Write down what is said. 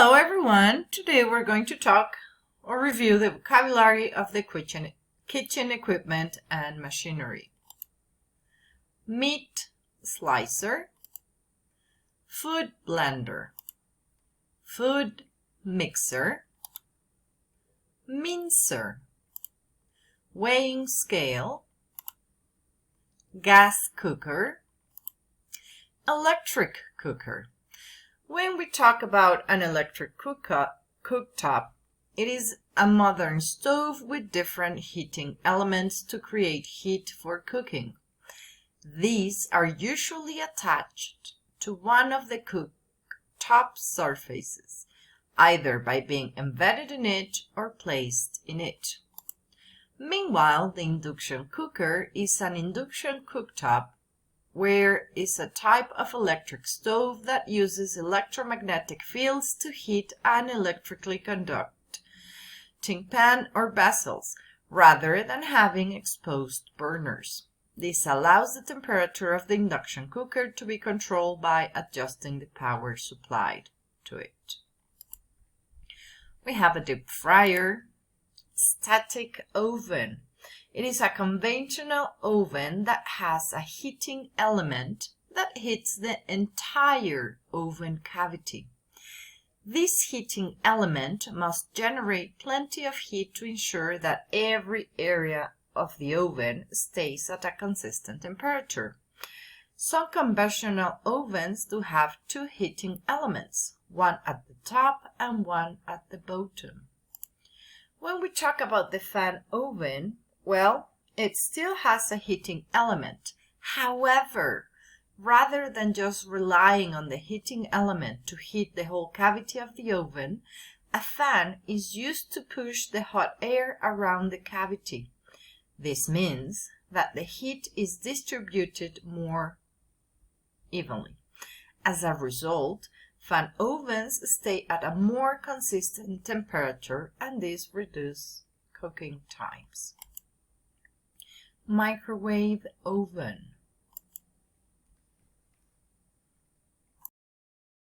Hello everyone! Today we're going to talk or review the vocabulary of the kitchen equipment and machinery. Meat slicer, food blender, food mixer, mincer, weighing scale, gas cooker, electric cooker. When we talk about an electric cooktop, it is a modern stove with different heating elements to create heat for cooking. These are usually attached to one of the cooktop surfaces, either by being embedded in it or placed in it. Meanwhile, the induction cooker is an induction cooktop where is a type of electric stove that uses electromagnetic fields to heat an electrically conducting pan or vessels, rather than having exposed burners. This allows the temperature of the induction cooker to be controlled by adjusting the power supplied to it. We have a deep fryer, static oven. It is a conventional oven that has a heating element that heats the entire oven cavity. This heating element must generate plenty of heat to ensure that every area of the oven stays at a consistent temperature. Some conventional ovens do have two heating elements, one at the top and one at the bottom. When we talk about the fan oven, well, it still has a heating element. However, rather than just relying on the heating element to heat the whole cavity of the oven, a fan is used to push the hot air around the cavity. This means that the heat is distributed more evenly. As a result, fan ovens stay at a more consistent temperature, and this reduces cooking times. Microwave oven.